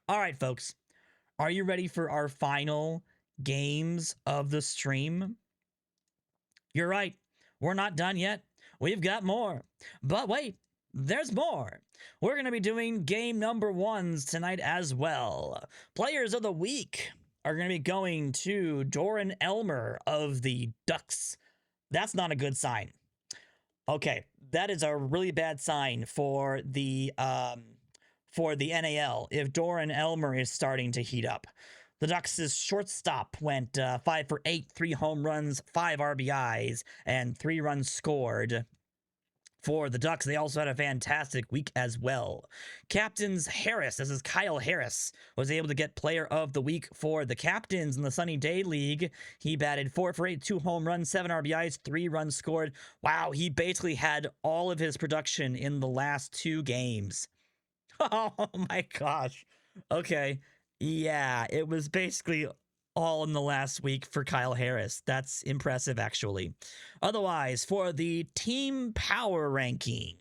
All right, folks. Are you ready for our final games of the stream? You're right. We're not done yet. We've got more. But wait, there's more. We're going to be doing game number ones tonight as well. Players of the week are going to be going to Doran Elmer of the Ducks. That's not a good sign. Okay, that is a really bad sign for the NAL if Doran Elmer is starting to heat up. The Ducks' shortstop went 5 for 8, 3 home runs, 5 RBIs, and 3 runs scored. For the Ducks, they also had a fantastic week as well. Captains Harris, this is Kyle Harris, was able to get Player of the Week for the Captains in the Sunny Day League. He batted 4 for 8, 2 home runs, 7 RBIs, 3 runs scored. Wow, he basically had all of his production in the last 2 games. Oh my gosh. Okay. Yeah, it was basically all in the last week for Kyle Harris. That's impressive, actually. Otherwise, for the team power rankings,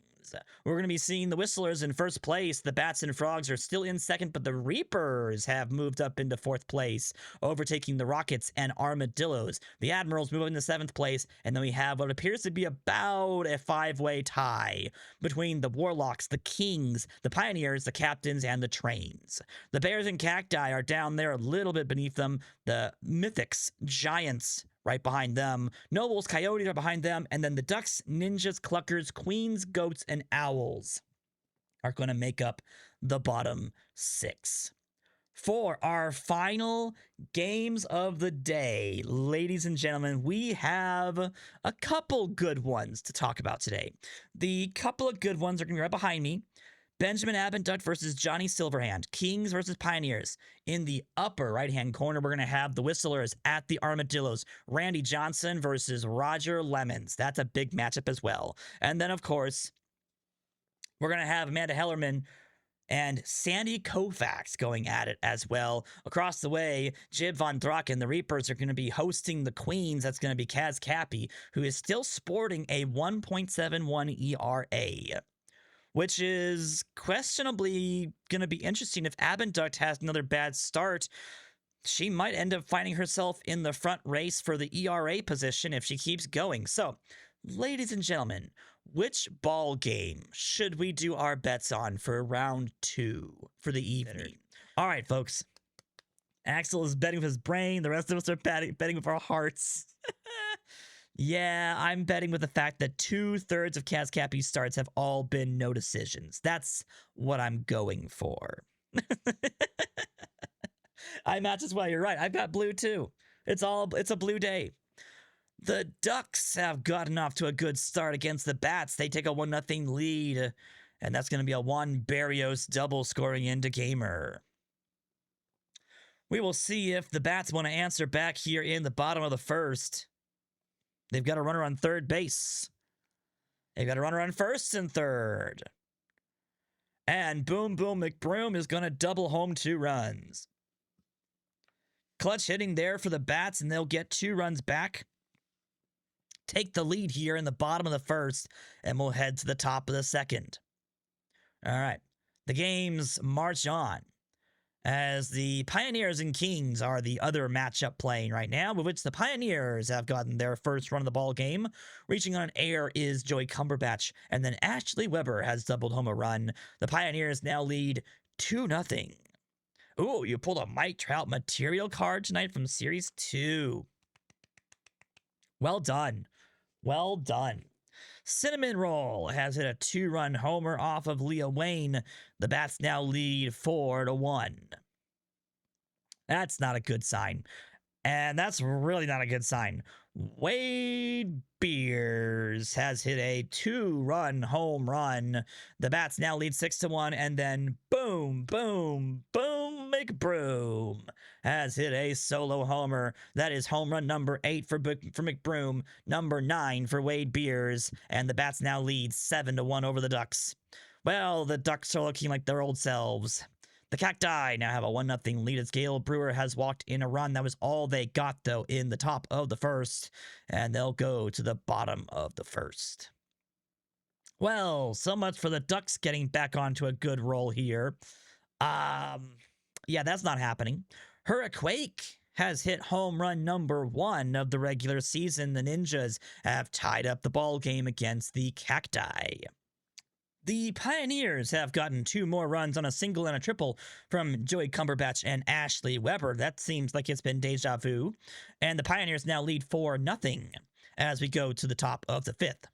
we're going to be seeing the Whistlers in first place. The Bats and Frogs are still in second, but the Reapers have moved up into fourth place, overtaking the Rockets and Armadillos. The Admirals move up into seventh place, and then we have what appears to be about a 5-way tie between the Warlocks, the Kings, the Pioneers, the Captains, and the Trains. The Bears and Cacti are down there a little bit beneath them. The Mythics, Giants, right behind them. Nobles, Coyotes are behind them. And then the Ducks, Ninjas, Cluckers, Queens, Goats, and Owls are going to make up the bottom 6. For our final games of the day, ladies and gentlemen, we have a couple good ones to talk about today. The couple of good ones are going to be right behind me. Benjamin Abendut versus Johnny Silverhand. Kings versus Pioneers. In the upper right-hand corner, we're going to have the Whistlers at the Armadillos. Randy Johnson versus Roger Lemons. That's a big matchup as well. And then, of course, we're going to have Amanda Hellerman and Sandy Koufax going at it as well. Across the way, Jib Von Draken, the Reapers, are going to be hosting the Queens. That's going to be Kaz Cappy, who is still sporting a 1.71 ERA. Which is questionably going to be interesting. If Abendut has another bad start, she might end up finding herself in the front race for the ERA position if she keeps going. So, ladies and gentlemen, which ball game should we do our bets on for round 2 for the evening? All right, folks. Axel is betting with his brain. The rest of us are betting with our hearts. Yeah, I'm betting with the fact that 2/3 of Kaz Cappy's starts have all been no decisions. That's what I'm going for. I match as well. You're right. I've got blue too. It's a blue day. The Ducks have gotten off to a good start against the Bats. They take a 1-0 lead, and that's going to be a Juan Barrios double scoring into gamer. We will see if the Bats want to answer back here in the bottom of the first. They've got a runner on third base. They've got a runner on first and third. And Boom Boom McBroom is going to double home 2 runs. Clutch hitting there for the Bats, and they'll get 2 runs back. Take the lead here in the bottom of the first, and we'll head to the top of the second. All right. The games march on, as the Pioneers and Kings are the other matchup playing right now, with which the Pioneers have gotten their first run of the ball game. Reaching on an air is Joey Cumberbatch, and then Ashley Weber has doubled home a run. The Pioneers now lead 2-0. Ooh, you pulled a Mike Trout material card tonight from Series 2. Well done. Well done. Cinnamon Roll has hit a 2-run homer off of Leah Wayne. The Bats now lead 4-1. That's not a good sign. And that's really not a good sign. Wade Beers has hit a 2-run home run. The Bats now lead 6-1. And then boom, boom, boom, McBroom has hit a solo homer. That is home run number 8 for McBroom, number 9 for Wade Beers. And the Bats now lead 7-1 over the Ducks. Well, the Ducks are looking like their old selves. The Cacti now have a 1-0 lead as Gale Brewer has walked in a run. That was all they got, though, in the top of the first. And they'll go to the bottom of the first. Well, so much for the Ducks getting back onto a good roll here. Yeah, that's not happening. Hurricane has hit home run number 1 of the regular season. The Ninjas have tied up the ball game against the Cacti. The Pioneers have gotten 2 more runs on a single and a triple from Joey Cumberbatch and Ashley Weber. That seems like it's been deja vu. And the Pioneers now lead 4-0 as we go to the top of the 5th.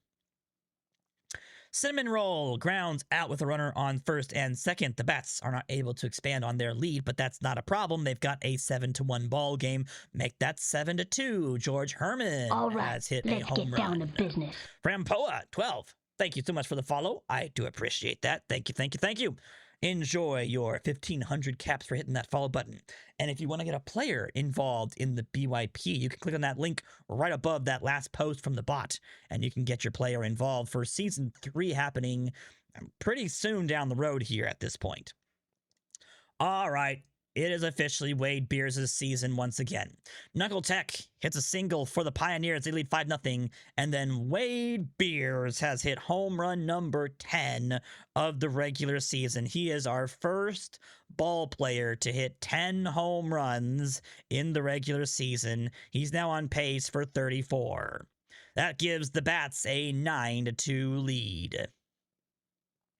Cinnamon Roll grounds out with a runner on first and second. The Bats are not able to expand on their lead, but that's not a problem. They've got a 7-1 ball game. Make that 7-2. George Herman has hit a home run. Let's get down to business. Frampoa 12. Thank you so much for the follow. I do appreciate that. Thank you, thank you, thank you. Enjoy your 1,500 caps for hitting that follow button. And if you want to get a player involved in the BYP, you can click on that link right above that last post from the bot, and you can get your player involved for Season 3 happening pretty soon down the road here at this point. All right. It is officially Wade Beers' season once again. Knuckle Tech hits a single for the Pioneers. They lead 5-0. And then Wade Beers has hit home run number 10 of the regular season. He is our first ball player to hit 10 home runs in the regular season. He's now on pace for 34. That gives the Bats a 9-2 lead.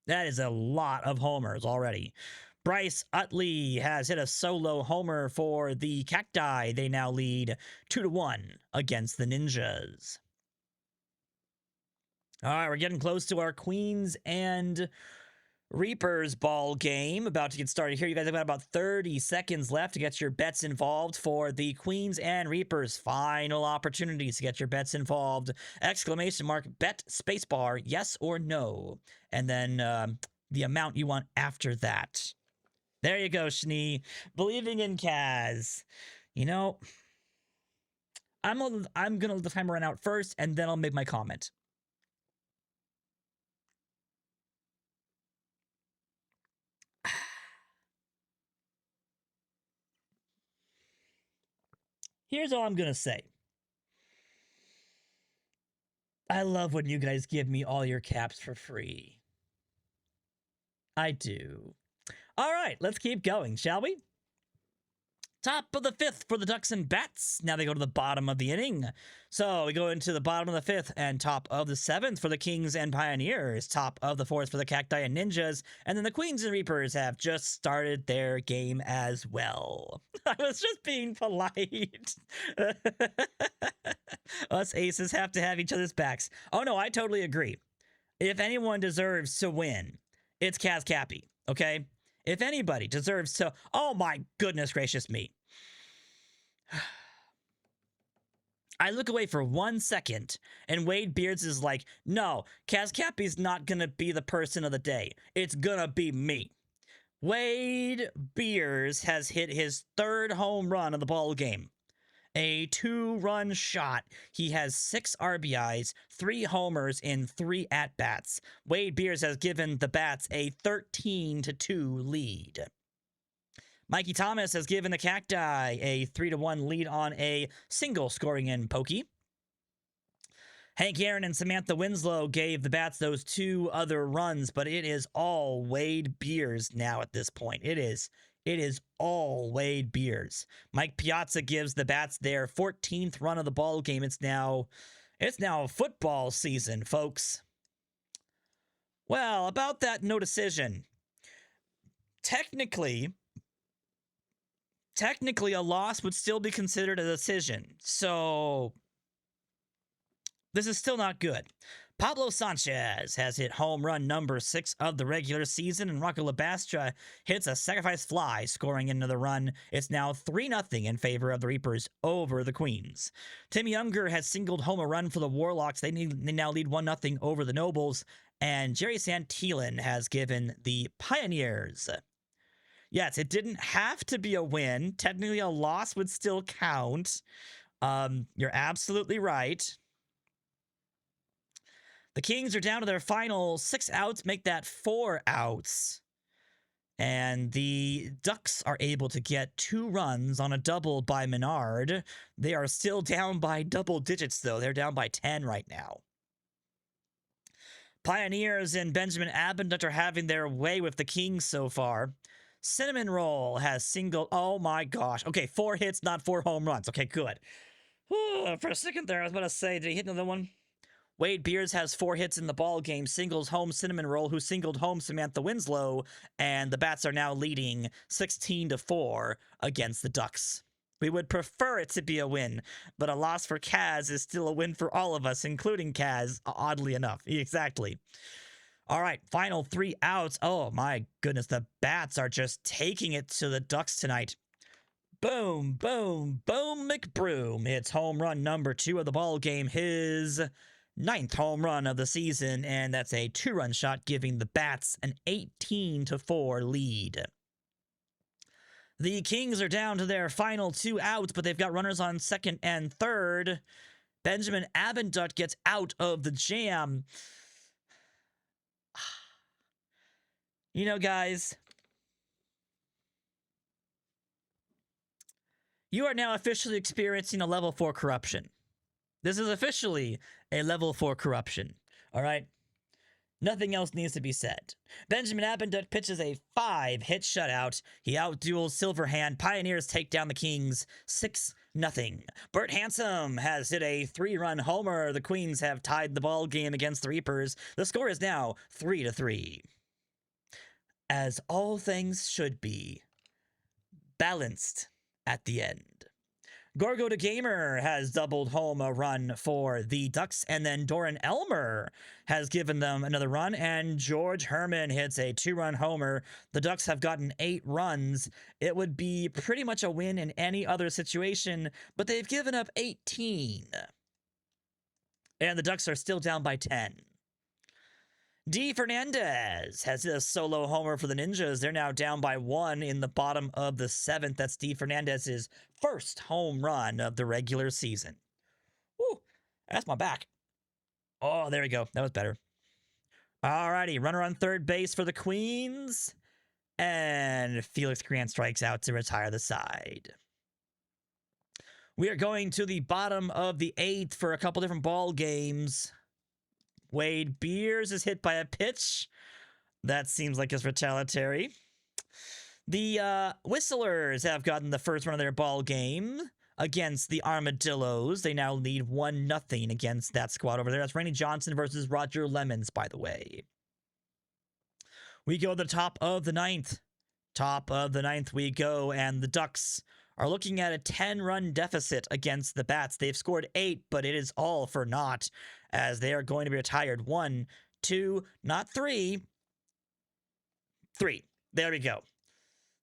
That is a lot of homers already. Bryce Utley has hit a solo homer for the Cacti. They now lead 2-1 against the Ninjas. All right, we're getting close to our Queens and Reapers ball game. About to get started here. You guys have got about 30 seconds left to get your bets involved for the Queens and Reapers. Final opportunities to get your bets involved. Exclamation mark, bet, spacebar, yes or no. And then the amount you want after that. There you go, Schnee. Believing in Kaz. You know, I'm gonna let the timer run out first, and then I'll make my comment. Here's all I'm gonna say. I love when you guys give me all your caps for free. I do. All right, let's keep going, shall we? Top of the 5th for the Ducks and Bats. Now they go to the bottom of the inning. So we go into the bottom of the 5th and top of the 7th for the Kings and Pioneers. Top of the 4th for the Cacti and Ninjas. And then the Queens and Reapers have just started their game as well. I was just being polite. Us aces have to have each other's backs. Oh no, I totally agree. If anyone deserves to win, it's Kaz Cappy, okay? If anybody deserves to... Oh my goodness gracious me. I look away for 1 second, and Wade Beards is like, no, Kaz Cappy's not gonna be the person of the day. It's gonna be me. Wade Beers has hit his 3rd home run of the ball game. A 2-run shot. He has 6 RBIs, 3 homers in 3 at-bats. Wade Beers has given the Bats a 13-2 lead. Mikey Thomas has given the Cacti a 3-1 lead on a single scoring in Pokey. Hank Aaron and Samantha Winslow gave the Bats those 2 other runs, but it is all Wade Beers now at this point. It is all Wade Beers. Mike Piazza gives the Bats their 14th run of the ball game. It's now football season, folks. Well, about that no decision. Technically, a loss would still be considered a decision. So this is still not good. Pablo Sanchez has hit home run number 6 of the regular season, and Rocco Labastra hits a sacrifice fly, scoring another run. It's now 3-0 in favor of the Reapers over the Queens. Tim Younger has singled home a run for the Warlocks. They now lead 1-0 over the Nobles, and Jerry Santillan has given the Pioneers. Yes, it didn't have to be a win. Technically, a loss would still count. You're absolutely right. The Kings are down to their final 6 outs, make that 4 outs. And the Ducks are able to get 2 runs on a double by Menard. They are still down by double digits, though. They're down by 10 right now. Pioneers and Benjamin Abendut are having their way with the Kings so far. Cinnamon Roll has singled. Oh my gosh. Okay, 4 hits, not 4 home runs. Okay, good. For a second there, I was about to say, did he hit another one? Wade Beers has 4 hits in the ball game, singles home Cinnamon Roll, who singled home Samantha Winslow, and the Bats are now leading 16-4 against the Ducks. We would prefer it to be a win, but a loss for Kaz is still a win for all of us, including Kaz, oddly enough. Exactly. All right, final 3 outs. Oh my goodness, the Bats are just taking it to the Ducks tonight. Boom, boom, boom, McBroom. It's home run number 2 of the ball game. His 9th home run of the season, and that's a 2-run shot, giving the Bats an 18-4 lead. The Kings are down to their final 2 outs, but they've got runners on second and third. Benjamin Abendut gets out of the jam. You know, guys, you are now officially experiencing a level 4 corruption. This is officially a level 4 corruption. All right? Nothing else needs to be said. Benjamin Abendut pitches a 5-hit shutout. He outduels Silverhand. Pioneers take down the Kings 6-0. Bert Handsome has hit a 3-run homer. The Queens have tied the ball game against the Reapers. The score is now 3-3. As all things should be, balanced at the end. Gorgo the Gamer has doubled home a run for the Ducks, and then Doran Elmer has given them another run, and George Herman hits a 2-run homer. The Ducks have gotten 8 runs. It would be pretty much a win in any other situation, but they've given up 18. And the Ducks are still down by 10. D. Fernandez has hit a solo homer for the Ninjas. They're now down by 1 in the bottom of the 7th. That's D. Fernandez's first home run of the regular season. Woo, that's my back. Oh, there we go. That was better. Alrighty, runner on third base for the Queens. And Felix Grant strikes out to retire the side. We are going to the bottom of the 8th for a couple different ball games. Wade Beers is hit by a pitch. That seems like it's retaliatory. The Whistlers have gotten the first run of their ball game against the Armadillos. They now lead 1-0 against that squad over there. That's Randy Johnson versus Roger Lemons, by the way. We go to the top of the 9th. Top of the 9th we go, and the Ducks are looking at a 10-run deficit against the Bats. They've scored 8, but it is all for naught, as they are going to be retired. 1, 2, not 3. 3. There we go.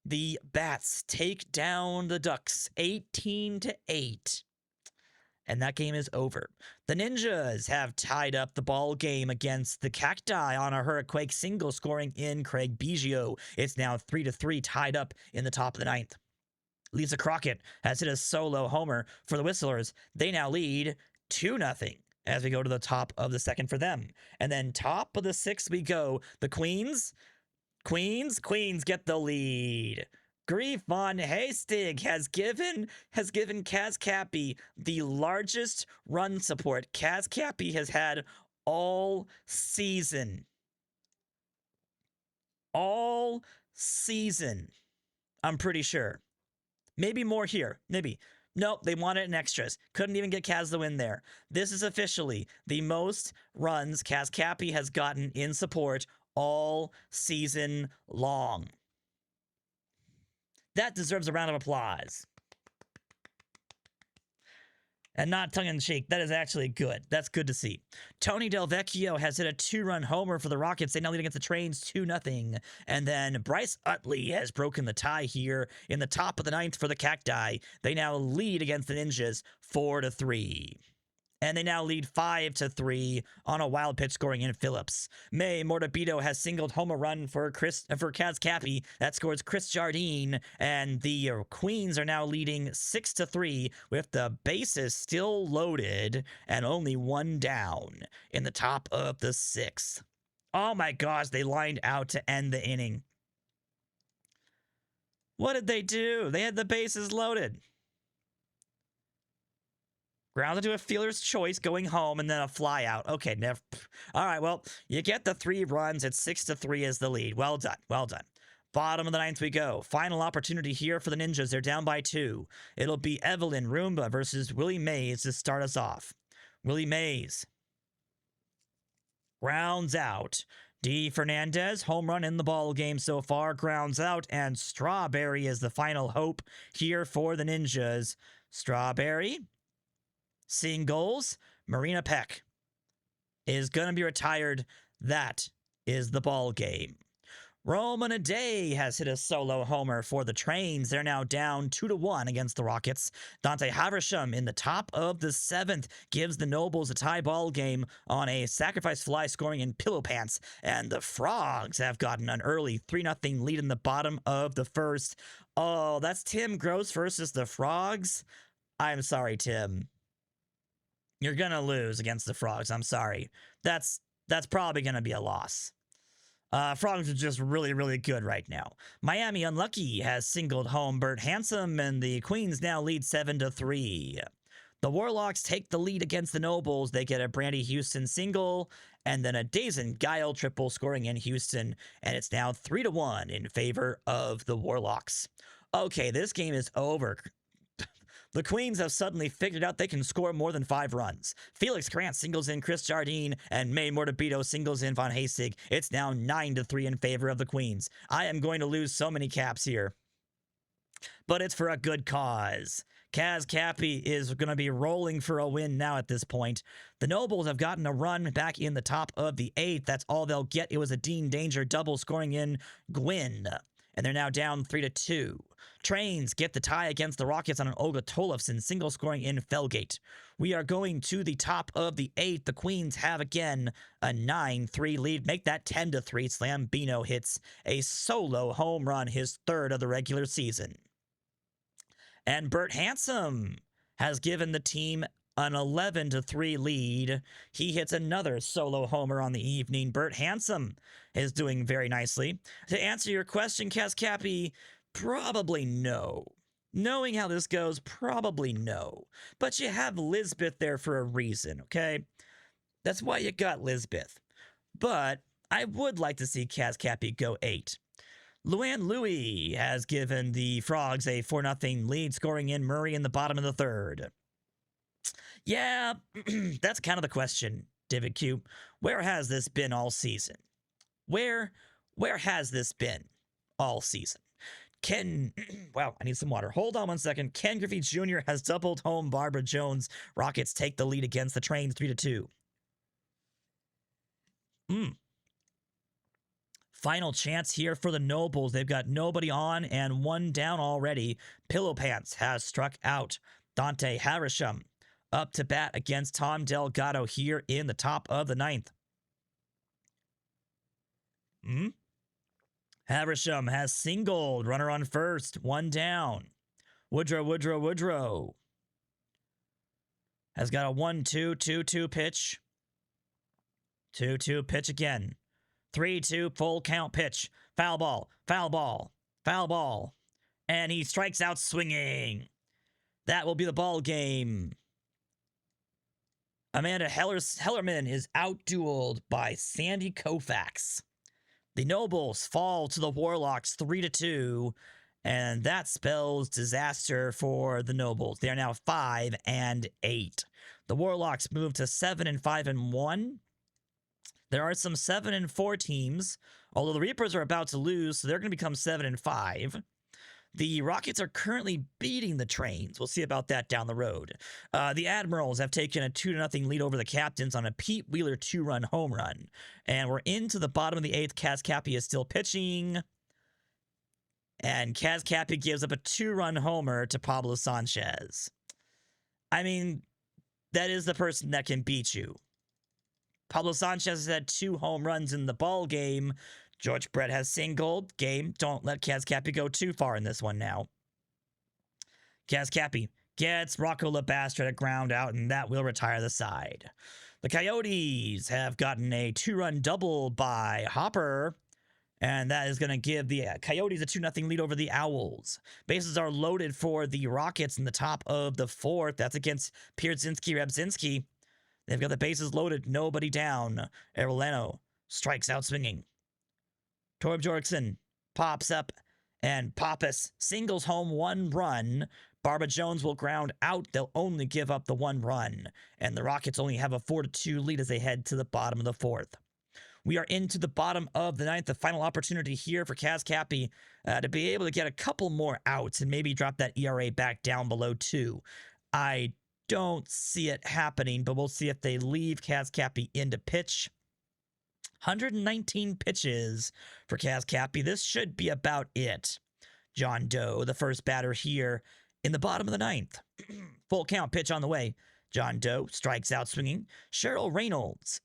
The Bats take down the Ducks 18-8. And that game is over. The Ninjas have tied up the ball game against the Cacti on a Hurricane single, scoring in Craig Biggio. It's now 3-3, tied up in the top of the 9th. Lisa Crockett has hit a solo homer for the Whistlers. They now lead 2-0 as we go to the top of the 2nd for them. And then top of the 6th we go. The Queens get the lead. Grief Von Hastig has given Kaz Cappy the largest run support Kaz Cappy has had all season. All season. I'm pretty sure. Maybe more here. Maybe. Nope, they wanted in extras. Couldn't even get Kaz the win there. This is officially the most runs Kaz Cappy has gotten in support all season long. That deserves a round of applause. And not tongue-in-cheek. That is actually good. That's good to see. Tony Del Vecchio has hit a 2-run homer for the Rockets. They now lead against the Trains 2-0. And then Bryce Utley has broken the tie here in the top of the 9th for the Cacti. They now lead against the Ninjas 4-3. And they now lead 5-3 on a wild pitch scoring in Phillips. May Mortabito has singled home a run for Kaz Cappy. That scores Chris Jardine. And the Queens are now leading 6-3 with the bases still loaded and only 1 down in the top of the 6th. Oh my gosh, they lined out to end the inning. What did they do? They had the bases loaded. Grounded to a fielder's choice, going home, and then a fly out. Okay, all right, well, you get the 3 runs. It's 6-3 as the lead. Well done, well done. Bottom of the ninth we go. Final opportunity here for the Ninjas. They're down by 2. It'll be Evelyn Roomba versus Willie Mays to start us off. Willie Mays grounds out. D. Fernandez, home run in the ball game so far, grounds out, and Strawberry is the final hope here for the Ninjas. Strawberry singles. Marina Peck is going to be retired. That is the ball game. Roman Aday has hit a solo homer for the Trains. They're now down 2-1 against the Rockets. Dante Haversham in the top of the 7th gives the Nobles a tie ball game on a sacrifice fly scoring in pillow pants. And the Frogs have gotten an early 3-0 lead in the bottom of the 1st. Oh, that's Tim Gross versus the Frogs. I'm sorry, Tim. You're going to lose against the Frogs. I'm sorry. That's probably going to be a loss. Frogs are just really, really good right now. Miami Unlucky has singled home Bert Handsome, and the Queens now lead 7-3. The Warlocks take the lead against the Nobles. They get a Brandy Houston single, and then a Dazen Guile triple scoring in Houston, and it's now 3-1 in favor of the Warlocks. Okay, this game is over. The Queens have suddenly figured out they can score more than 5 runs. Felix Grant singles in Chris Jardine, and May Mortabito singles in Von Hastig. It's now 9-3 in favor of the Queens. I am going to lose so many caps here, but it's for a good cause. Kaz Cappy is going to be rolling for a win now at this point. The Nobles have gotten a run back in the top of the 8th. That's all they'll get. It was a Dean Danger double scoring in Gwyn, and they're now down 3-2. Trains get the tie against the Rockets on an Olga Tollefson single scoring in Felgate. We are going to the top of the 8th. The Queens have again a 9-3 lead. Make that 10-3. Slambino hits a solo home run, his 3rd of the regular season. And Bert Handsome has given the team an 11-3 lead. He hits another solo homer on the evening. Bert Handsome is doing very nicely. To answer your question, Kaz Cappy, probably no. Knowing how this goes, probably no. But you have Lisbeth there for a reason, okay? That's why you got Lisbeth. But I would like to see Kaz Cappy go 8. Luann Louie has given the Frogs a 4-0 lead, scoring in Murray in the bottom of the 3rd. Yeah, that's kind of the question, David Q. Where has this been all season? Where has this been all season? Wow, I need some water. Hold on one second. Ken Griffey Jr. has doubled home Barbara Jones. Rockets take the lead against the Trains 3-2. Final chance here for the Nobles. They've got nobody on and 1 down already. Pillow Pants has struck out. Dante Haversham up to bat against Tom Delgado here in the top of the 9th. Haversham has singled. Runner on first. 1 down. Woodrow has got a 1-2 pitch. 2-2 pitch again. 3-2 full count pitch. Foul ball. And he strikes out swinging. That will be the ball game. Amanda Hellerman is outdueled by Sandy Koufax. The Nobles fall to the Warlocks 3-2, and that spells disaster for the Nobles. They are now 5-8. The Warlocks move to 7-5-1. There are some 7-4 teams, although the Reapers are about to lose, so they're going to become 7-5. The Rockets are currently beating the Trains. We'll see about that down the road. The Admirals have taken a 2-0 lead over the Captains on a Pete Wheeler 2-run home run. And we're into the bottom of the 8th. Kaz Cappy is still pitching. And Kaz Cappy gives up a 2-run homer to Pablo Sanchez. I mean, that is the person that can beat you. Pablo Sanchez has had 2 home runs in the ball game. George Brett has singled. Game. Don't let Kaz Cappy go too far in this one now. Kaz Cappy gets Rocco Labastra to ground out, and that will retire the side. The Coyotes have gotten a 2-run double by Hopper, and that is going to give the Coyotes a 2-0 lead over the Owls. Bases are loaded for the Rockets in the top of the 4th. That's against Pierzynski-Rebzinski. They've got the bases loaded, nobody down. Erolano strikes out swinging. Torb Jorgensen pops up, and Pappas singles home 1 run. Barba Jones will ground out. They'll only give up the 1 run. And the Rockets only have a 4-2 lead as they head to the bottom of the 4th. We are into the bottom of the 9th, the final opportunity here for Kaz Cappy to be able to get a couple more outs and maybe drop that ERA back down below 2. I don't see it happening, but we'll see if they leave Kaz Cappy in to pitch. 119 pitches for Kaz Cappy. This should be about it. John Doe, the first batter here in the bottom of the 9th. Full count pitch on the way. John Doe strikes out swinging. Cheryl Reynolds.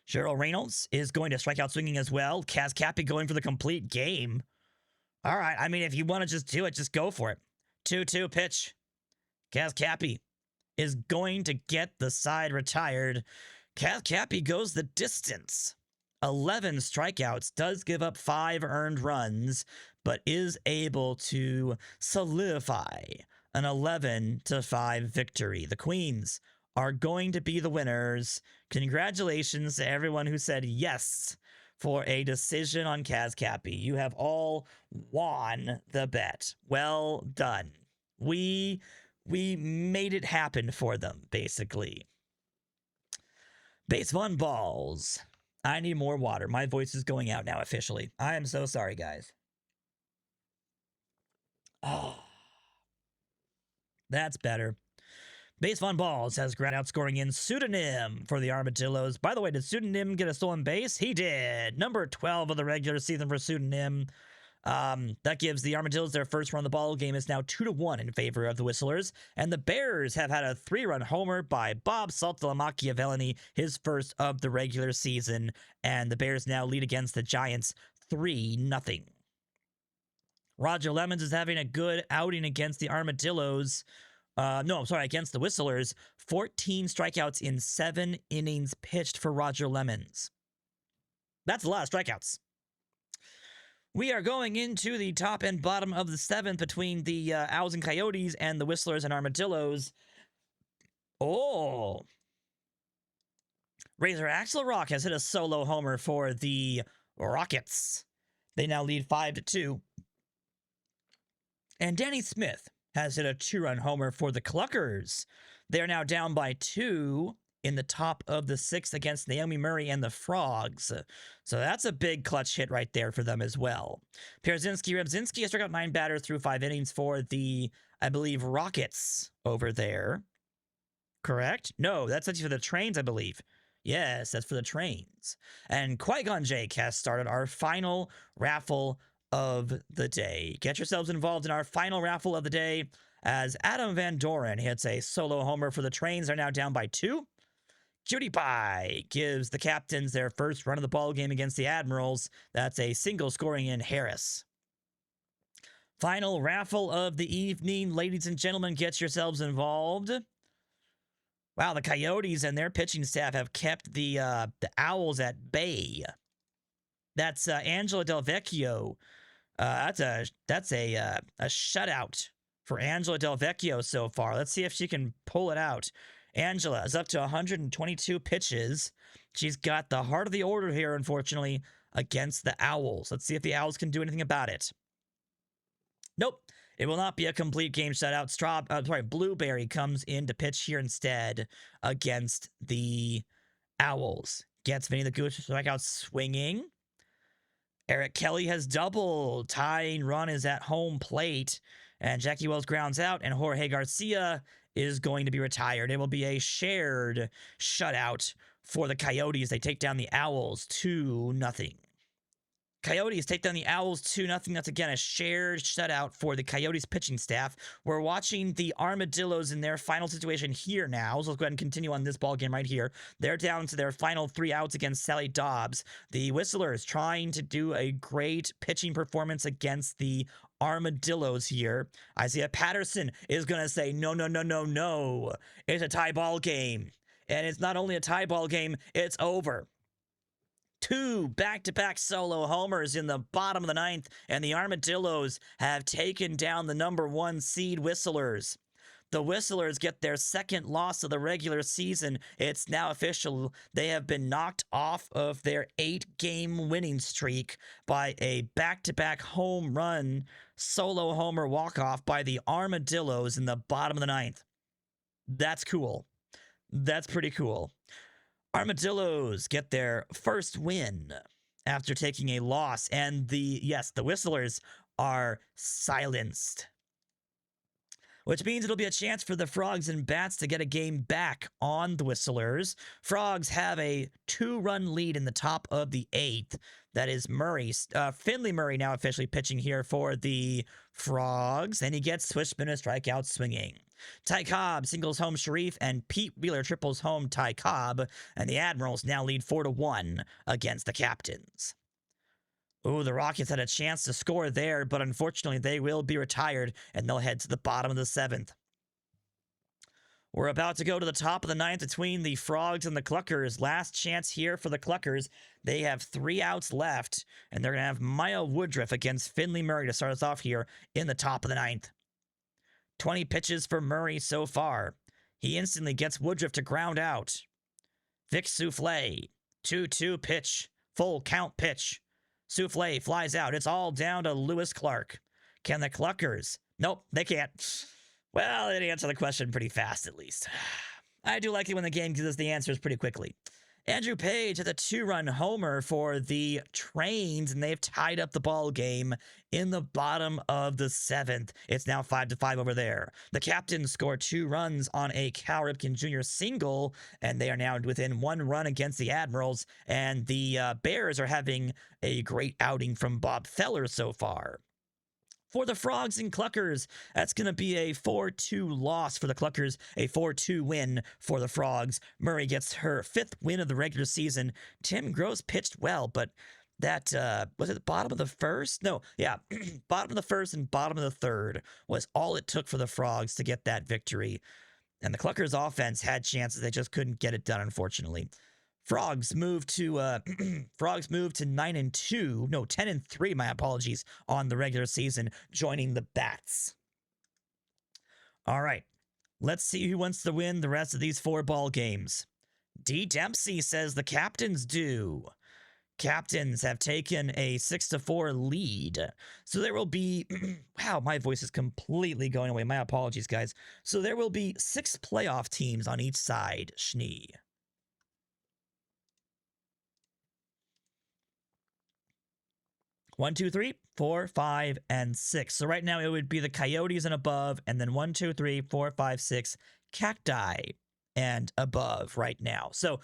Cheryl Reynolds is going to strike out swinging as well. Kaz Cappy going for the complete game. All right, I mean, if you want to just do it, just go for it. 2-2 pitch. Kaz Cappy is going to get the side retired. Kaz Cappy goes the distance. 11 strikeouts, does give up 5 earned runs, but is able to solidify an 11-5 victory. The Queens are going to be the winners. Congratulations to everyone who said yes for a decision on Kaz Cappy. You have all won the bet. Well done. We made it happen for them, basically. Base 1 balls. I need more water. My voice is going out now officially. I am so sorry, guys. Oh, that's better. Base 1 balls has ground out scoring in Pseudonym for the Armadillos. By the way, did Pseudonym get a stolen base? He did. Number 12 of the regular season for Pseudonym. That gives the Armadillos their first run. The ball game is now 2-1 in favor of the Whistlers. And the Bears have had a 3-run homer by Bob Saltella Machiavellini, his first of the regular season. And the Bears now lead against the Giants 3-0. Roger Lemons is having a good outing against the Armadillos. Against the Whistlers. 14 strikeouts in 7 innings pitched for Roger Lemons. That's a lot of strikeouts. We are going into the top and bottom of the 7th between the Owls and Coyotes and the Whistlers and Armadillos. Oh. AZAxle Rock has hit a solo homer for the Rockets. They now lead 5-2. And Danny Smith has hit a 2-run homer for the Cluckers. They are now down by 2 in the top of the 6th against Naomi Murray and the Frogs. So that's a big clutch hit right there for them as well. Pierzynski has struck out 9 batters through 5 innings for the, I believe, Rockets over there. Correct? No, that's actually for the Trains, I believe. Yes, that's for the Trains. And Qui-Gon Jake has started our final raffle of the day. Get yourselves involved in our final raffle of the day as Adam Van Doren hits a solo homer for the Trains. They're now down by 2. Cutie Pie gives the Captains their first run of the ball game against the Admirals. That's a single scoring in Harris. Final raffle of the evening. Ladies and gentlemen, get yourselves involved. Wow, the Coyotes and their pitching staff have kept the Owls at bay. That's Angela Del Vecchio. That's a shutout for Angela Del Vecchio so far. Let's see if she can pull it out. Angela is up to 122 pitches. She's got the heart of the order here, unfortunately, against the Owls. Let's see if the Owls can do anything about it. Nope. It will not be a complete game shutout. Blueberry comes in to pitch here instead against the Owls. Gets Vinny the Goose strike out swinging. Eric Kelly has doubled. Tying run is at home plate. And Jackie Wells grounds out. And Jorge Garcia is going to be retired. It will be a shared shutout for the Coyotes. They take down the Owls 2-0. Coyotes take down the Owls 2-0. That's again a shared shutout for the Coyotes pitching staff. We're watching the Armadillos in their final situation here now. So let's go ahead and continue on this ball game right here. They're down to their final 3 outs against Sally Dobbs. The Whistlers trying to do a great pitching performance against the Armadillos here. Isaiah Patterson is going to say, no. It's a tie ball game. And it's not only a tie ball game, it's over. 2 back-to-back solo homers in the bottom of the 9th, and the Armadillos have taken down the number 1 seed Whistlers. The Whistlers get their second loss of the regular season. It's now official. They have been knocked off of their 8-game winning streak by a back-to-back home run solo homer walk-off by the Armadillos in the bottom of the 9th. That's cool. That's pretty cool. Armadillos get their first win after taking a loss, and the Whistlers are silenced, which means it'll be a chance for the Frogs and Bats to get a game back on the Whistlers. Frogs have a 2-run lead in the top of the 8th. That is Murray. Finley Murray now officially pitching here for the Frogs, and he gets switch spin and strikeout swinging. Ty Cobb singles home Sharif, and Pete Wheeler triples home Ty Cobb, and the Admirals now lead 4-1 against the Captains. Ooh, the Rockets had a chance to score there, but unfortunately they will be retired, and they'll head to the bottom of the 7th. We're about to go to the top of the 9th between the Frogs and the Cluckers. Last chance here for the Cluckers. They have 3 outs left, and they're going to have Maya Woodruff against Finley Murray to start us off here in the top of the 9th. 20 pitches for Murray so far. He instantly gets Woodruff to ground out. Vic Souffle, 2-2 pitch, full count pitch. Souffle flies out. It's all down to Lewis Clark. Can the Cluckers? Nope, they can't. Well, they answer the question pretty fast, at least. I do like it when the game gives us the answers pretty quickly. Andrew Page had a 2-run homer for the Trains, and they've tied up the ball game in the bottom of the 7th. It's now 5-5 over there. The Captains score 2 runs on a Cal Ripken Jr. single, and they are now within 1 run against the Admirals, and the Bears are having a great outing from Bob Feller so far. For the Frogs and Cluckers, that's going to be a 4-2 loss for the Cluckers, a 4-2 win for the Frogs. Murray gets her 5th win of the regular season. Tim Gross pitched well, but that, was it the bottom of the 1st? No, yeah, bottom of the 1st and bottom of the 3rd was all it took for the Frogs to get that victory. And the Cluckers offense had chances, they just couldn't get it done, unfortunately. Frogs moved to 9-2, no, 10-3, my apologies, on the regular season, joining the Bats. All right, let's see who wants to win the rest of these 4 ball games. D. Dempsey says the Captains do. Captains have taken a 6-4 lead. So there will be, wow, my voice is completely going away. My apologies, guys. So there will be 6 playoff teams on each side, Schnee. 1, 2, 3, 4, 5, and 6. So right now it would be the Coyotes and above, and then 1, 2, 3, 4, 5, 6 Cacti and above right now. So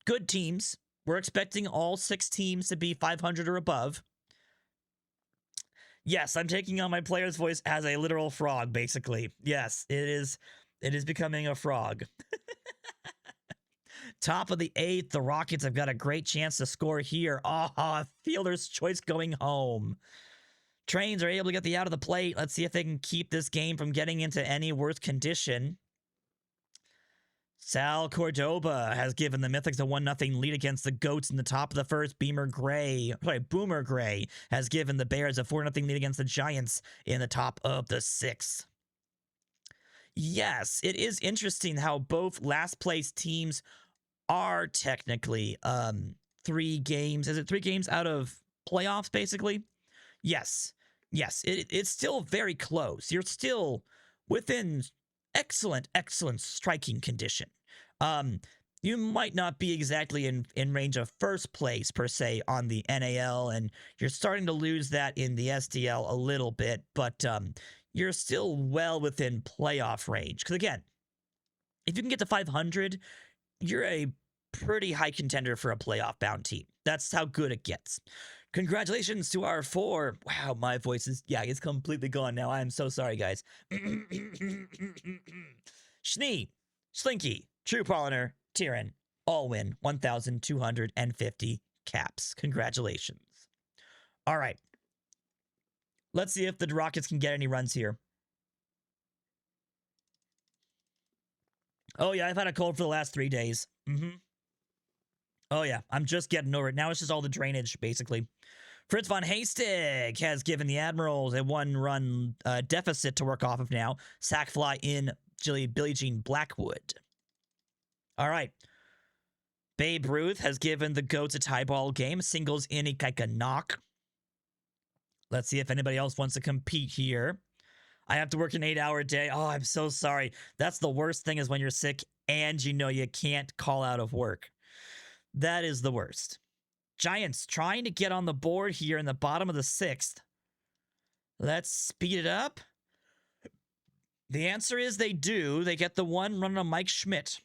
good teams. We're expecting all 6 teams to be 500 or above. Yes, I'm taking on my player's voice as a literal frog, basically. Yes, it is becoming a frog. Top of the 8th, the Rockets have got a great chance to score here. Fielder's choice going home. Trains are able to get the out of the plate. Let's see if they can keep this game from getting into any worse condition. Sal Cordoba has given the Mythics a 1-0 lead against the Goats in the top of the 1st. Boomer Gray has given the Bears a 4-0 lead against the Giants in the top of the 6th. Yes, it is interesting how both last place teams are technically 3 games. Is it 3 games out of playoffs, basically? Yes. It's still very close. You're still within excellent striking condition. You might not be exactly in range of first place, per se, on the NAL, and you're starting to lose that in the SDL a little bit, but you're still well within playoff range. Because again, if you can get to 500, you're a pretty high contender for a playoff-bound team. That's how good it gets. Congratulations to our 4. Wow, my voice is, it's completely gone now. I'm so sorry, guys. Schnee, Slinky, True Polliner, Tyrion, all win 1,250 caps. Congratulations. All right. Let's see if the Rockets can get any runs here. Oh, yeah, I've had a cold for the last 3 days. Oh, yeah, I'm just getting over it. Now it's just all the drainage, basically. Fritz von Hastig has given the Admirals a 1-run deficit to work off of now. Sack fly in Billie Jean Blackwood. All right. Babe Ruth has given the GOATs a tie ball game. Singles inning like a knock. Let's see if anybody else wants to compete here. I have to work an 8-hour day. Oh, I'm so sorry. That's the worst thing, is when you're sick and you know you can't call out of work. That is the worst. Giants trying to get on the board here in the bottom of the 6th. Let's speed it up. The answer is they do. They get the one run on Mike Schmidt.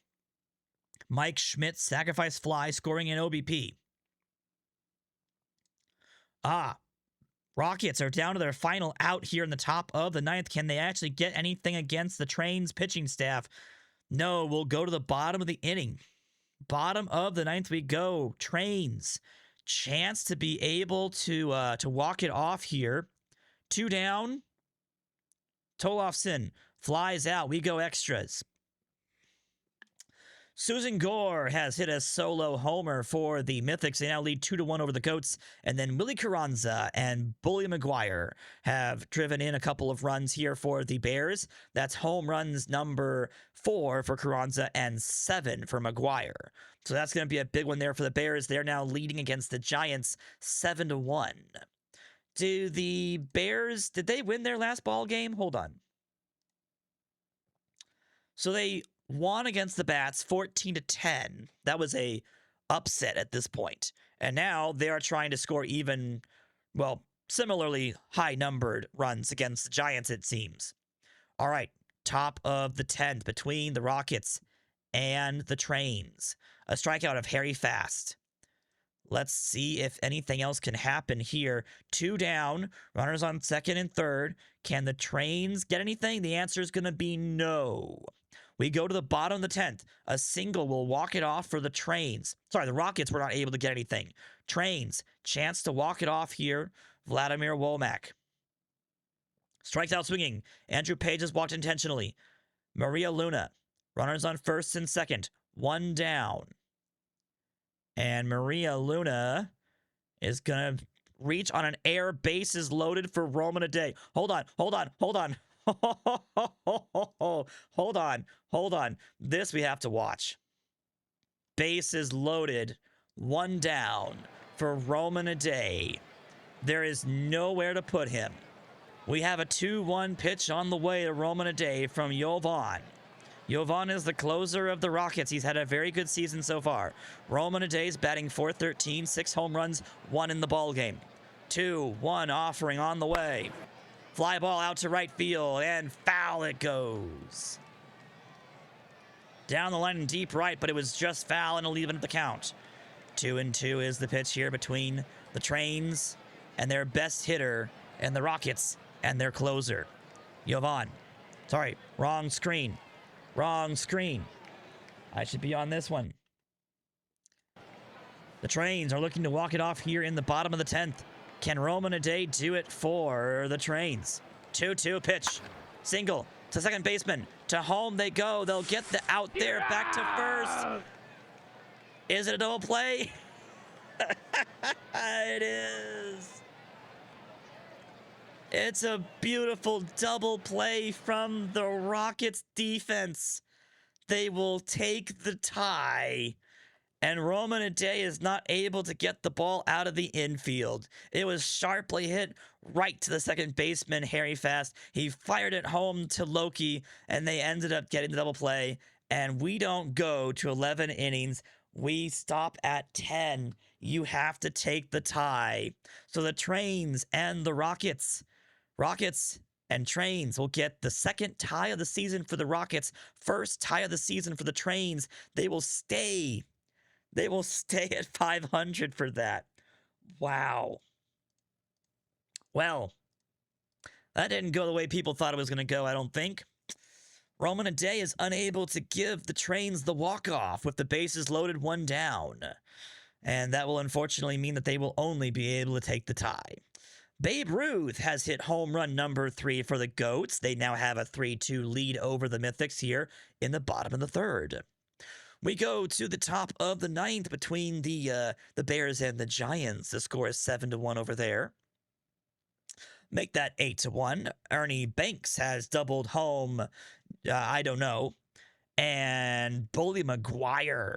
Mike Schmidt, sacrifice fly, scoring an OBP. Rockets are down to their final out here in the top of the 9th. Can they actually get anything against the Train's pitching staff? No, we'll go to the bottom of the inning. Bottom of the 9th we go. Trains. Chance to be able to walk it off here. 2 down. Tolofsen flies out. We go extras. Susan Gore has hit a solo homer for the Mythics. They now lead 2-1 over the Goats. And then Willie Carranza and Bully McGuire have driven in a couple of runs here for the Bears. That's home runs number 4 for Carranza and 7 for McGuire. So that's going to be a big one there for the Bears. They're now leading against the Giants 7-1. Do the Bears, did they win their last ball game? Hold on. So they won against the Bats 14-10. That was a upset at this point. And now they are trying to score even, well, similarly high-numbered runs against the Giants, it seems. All right, top of the 10th between the Rockets and the Trains. A strikeout of Harry Fast. Let's see if anything else can happen here. 2 down, runners on 2nd and 3rd. Can the Trains get anything? The answer is going to be no. We go to the bottom of the 10th. A single will walk it off for the Trains. Sorry, the Rockets were not able to get anything. Trains, chance to walk it off here. Vladimir Womack. Strikes out swinging. Andrew Page has walked intentionally. Maria Luna. Runners on 1st and 2nd. 1 down. And Maria Luna is going to reach on an air. Bases loaded for Roman a day. Hold on. Hold on. This we have to watch. Bases loaded. 1 down for Roman a day. There is nowhere to put him. We have a 2-1 pitch on the way to Roman a day from Jovan. Jovan is the closer of the Rockets. He's had a very good season so far. Roman Aday's batting .413, 6 home runs, 1 in the ballgame. 2-1 offering on the way. Fly ball out to right field, and foul it goes. Down the line in deep right, but it was just foul, and it'll even at the count. 2-2 is the pitch here between the Trains and their best hitter, and the Rockets and their closer. Jovan. Sorry, wrong screen. I should be on this one. The Trains are looking to walk it off here in the bottom of the 10th. Can Roman Aday do it for the Trains? 2-2 pitch. Single to second baseman. To home they go. They'll get the out there. Back to first. Is it a double play? It is. It's a beautiful double play from the Rockets defense. They will take the tie. And Roman Aday is not able to get the ball out of the infield. It was sharply hit right to the second baseman, Harry Fast. He fired it home to Loki, and they ended up getting the double play. And we don't go to 11 innings. We stop at 10. You have to take the tie. So the Trains and the Rockets and Trains will get the second tie of the season for the Rockets, first tie of the season for the Trains. They will stay at 500 for that. Wow. Well, that didn't go the way people thought it was going to go, I don't think. Roman Aday is unable to give the Trains the walk-off with the bases loaded, 1 down. And that will unfortunately mean that they will only be able to take the tie. Babe Ruth has hit home run number 3 for the Goats. They now have a 3-2 lead over the Mythics here in the bottom of the 3rd. We go to the top of the 9th between the Bears and the Giants. The score is 7-1 over there. Make that 8-1. Ernie Banks has doubled home I don't know. And Bully McGuire.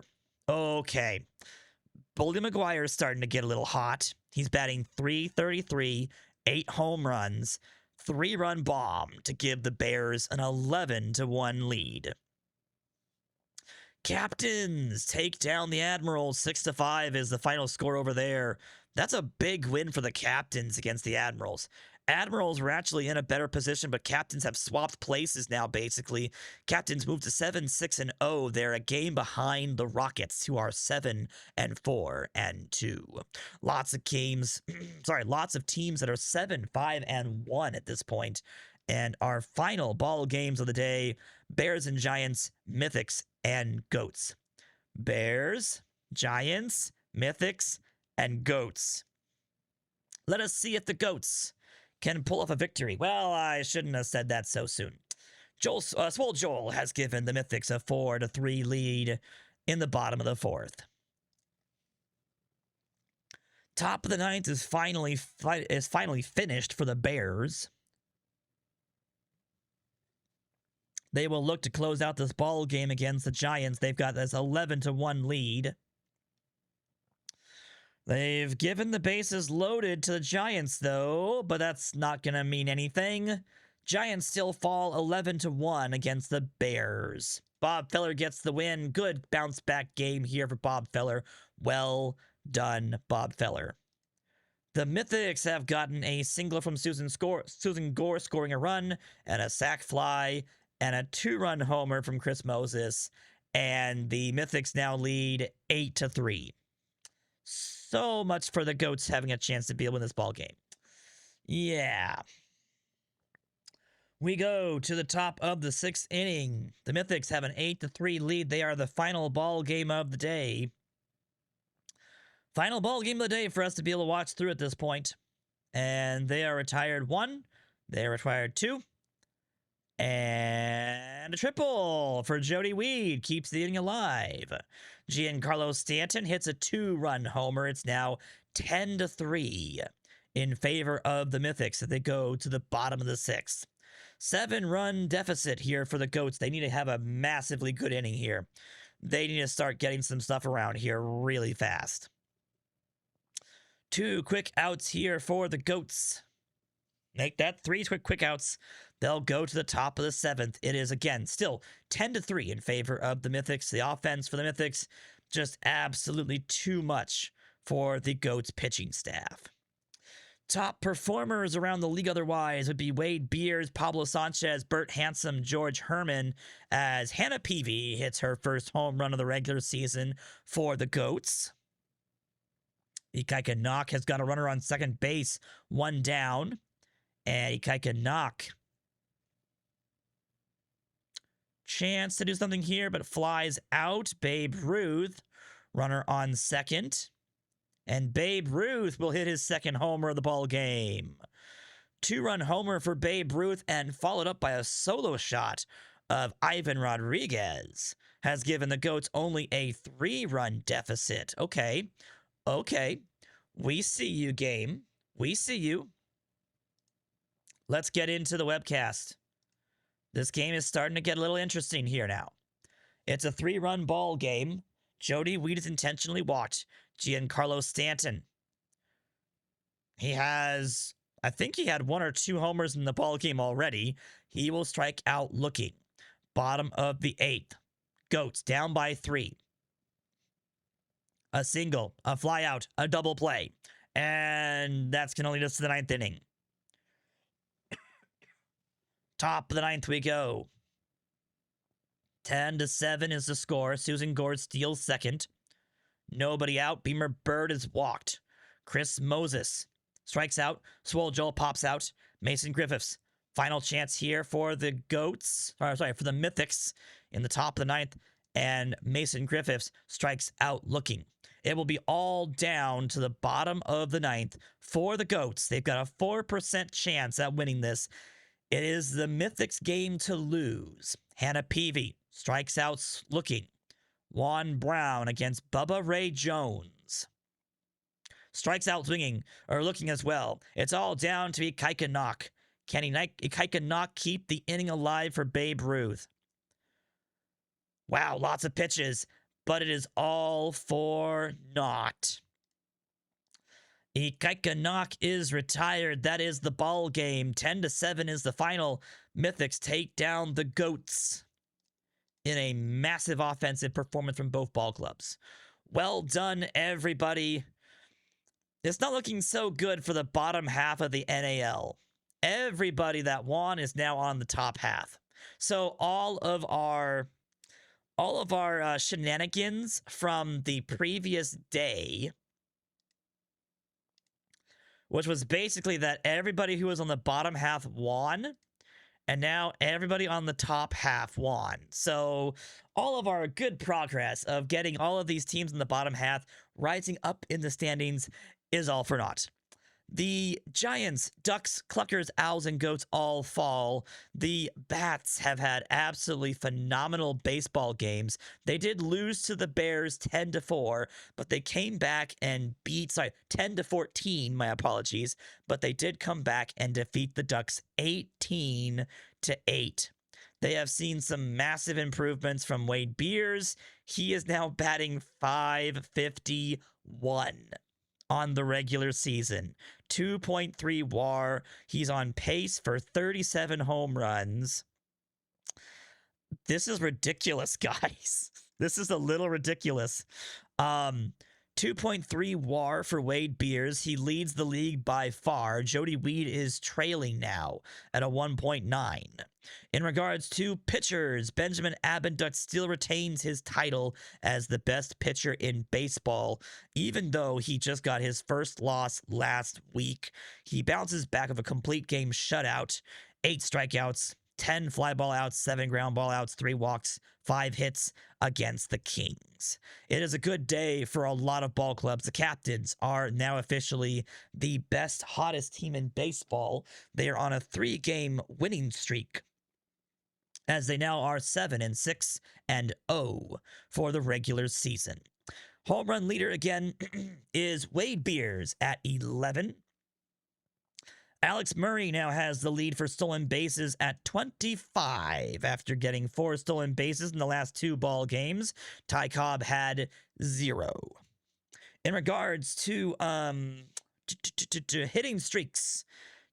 Okay. Bully McGuire is starting to get a little hot. He's batting .333, 8 home runs, 3-run bomb to give the Bears an 11-1 lead. Captains take down the Admirals. 6-5 is the final score over there. That's a big win for the Captains against the Admirals. Admirals were actually in a better position, but Captains have swapped places now, basically. Captains moved to 7-6-0. They're a game behind the Rockets, who are 7-4-2. Lots of games, lots of teams that are 7-5-1 at this point. And our final ball games of the day, Bears and Giants, Mythics, and Goats. Bears, Giants, Mythics, and Goats. Let us see if the Goats can pull off a victory. Well, I shouldn't have said that so soon. Swole Joel has given the Mythics a 4-3 lead in the bottom of the fourth. Top of the ninth is finally finished for the Bears. They will look to close out this ball game against the Giants. They've got this 11-1 lead. They've given the bases loaded to the Giants, though, but that's not going to mean anything. Giants still fall 11-1 against the Bears. Bob Feller gets the win. Good bounce back game here for Bob Feller. Well done, Bob Feller. The Mythics have gotten a single from Susan Gore scoring a run, and a sac fly, and a 2-run homer from Chris Moses. And the Mythics now lead 8-3. So much for the Goats having a chance to be able to win this ball game. Yeah. We go to the top of the 6th inning. The Mythics have an 8-3 lead. They are the final ball game of the day. Final ball game of the day for us to be able to watch through at this point. And they are retired 1. They are retired 2. And a triple for Jody Weed. Keeps the inning alive. Giancarlo Stanton hits a 2-run homer. It's now 10-3 in favor of the Mythics as they go to the bottom of the 6th. 7-run deficit here for the Goats. They need to have a massively good inning here. They need to start getting some stuff around here really fast. 2 quick outs here for the Goats. Make that 3 quick outs. They'll go to the top of the 7th. It is, again, still 10-3 in favor of the Mythics. The offense for the Mythics, just absolutely too much for the Goats pitching staff. Top performers around the league otherwise would be Wade Beers, Pablo Sanchez, Bert Handsome, George Herman, as Hannah Peavy hits her first home run of the regular season for the Goats. Ikaika Knock has got a runner on second base, 1 down. And Ikaika Knock, chance to do something here, but flies out. Babe Ruth, runner on second. And Babe Ruth will hit his second homer of the ball game. 2-run homer for Babe Ruth, and followed up by a solo shot of Ivan Rodriguez, has given the Goats only a 3-run deficit. Okay. We see you, game. We see you. Let's get into the webcast. This game is starting to get a little interesting here now. It's a 3-run ball game. Jody Weed is intentionally walked. Giancarlo Stanton. He has, I think he had 1 or 2 homers in the ball game already. He will strike out looking. Bottom of the 8th. Goats down by 3. A single, a fly out, a double play. And that's going to lead us to the 9th inning. Top of the 9th we go. 10-7 is the score. Susan Gore steals second. Nobody out. Beamer Bird is walked. Chris Moses strikes out. Swole Joel pops out. Mason Griffiths. Final chance here for the Goats. For the Mythics in the top of the 9th. And Mason Griffiths strikes out looking. It will be all down to the bottom of the 9th for the Goats. They've got a 4% chance at winning this. It is the Mythics' game to lose. Hannah Peavy strikes out looking. Juan Brown against Bubba Ray Jones. Strikes out swinging, or looking as well. It's all down to Ikaika Knock. Can Ikaika Knock keep the inning alive for Babe Ruth? Wow, lots of pitches, but it is all for naught. Ikaikanak is retired. That is the ball game. 10-7 is the final. Mythics take down the Goats in a massive offensive performance from both ball clubs. Well done, everybody. It's not looking so good for the bottom half of the NAL. Everybody that won is now on the top half. So all of our shenanigans from the previous day, which was basically that everybody who was on the bottom half won, and now everybody on the top half won. So all of our good progress of getting all of these teams in the bottom half rising up in the standings is all for naught. The Giants, Ducks, Cluckers, Owls, and Goats all fall. The Bats have had absolutely phenomenal baseball games. They did lose to the Bears 10-4, but they came back and beat, 10-14, my apologies, but they did come back and defeat the Ducks 18-8. They have seen some massive improvements from Wade Beers. He is now batting .551 on the regular season. 2.3 WAR. He's on pace for 37 home runs. This is ridiculous, guys. This is a little ridiculous. 2.3 WAR for Wade Beers. He leads the league by far. Jody Weed is trailing now at a 1.9. In regards to pitchers, Benjamin Abenduk still retains his title as the best pitcher in baseball, even though he just got his first loss last week. He bounces back of a complete game shutout, 8 strikeouts, 10 fly ball outs, 7 ground ball outs, 3 walks, 5 hits against the Kings. It is a good day for a lot of ball clubs. The Captains are now officially the best, hottest team in baseball. They are on a 3-game winning streak, as they now are 7-6 and 0 for the regular season. Home run leader again is Wade Beers at 11. Alex Murray now has the lead for stolen bases at 25 after getting 4 stolen bases in the last 2 ball games. Ty Cobb had 0. In regards to hitting streaks,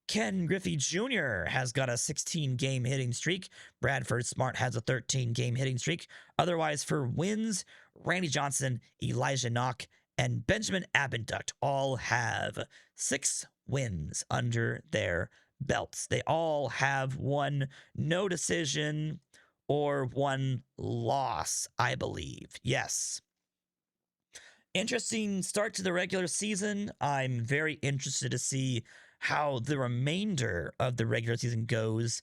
Ken Griffey Jr. has got a 16-game hitting streak. Bradford Smart has a 13-game hitting streak. Otherwise, for wins, Randy Johnson, Elijah Knock, and Benjamin Abenduk all have 6 wins under their belts. They all have 1 no decision or 1 loss, I believe. Yes. Interesting start to the regular season. I'm very interested to see how the remainder of the regular season goes.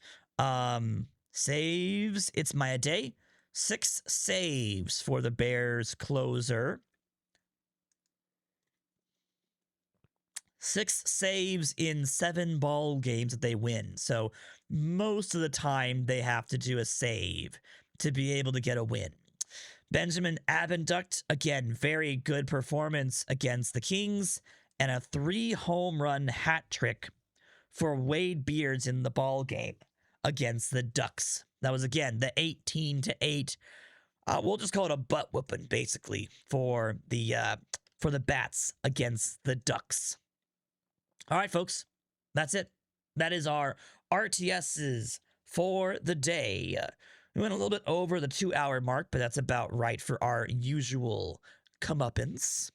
Saves, it's Maya Day. 6 saves for the Bears closer. 6 saves in 7 ball games that they win. So most of the time they have to do a save to be able to get a win. Benjamin Abenduk, again, very good performance against the Kings, and a 3 home run hat trick for Wade Beers in the ball game against the Ducks. That was, again, the 18-8. We'll just call it a butt whooping, basically, for the Bats against the Ducks. All right, folks, that's it. That is our RTSs for the day. We went a little bit over the 2-hour mark, but that's about right for our usual comeuppance.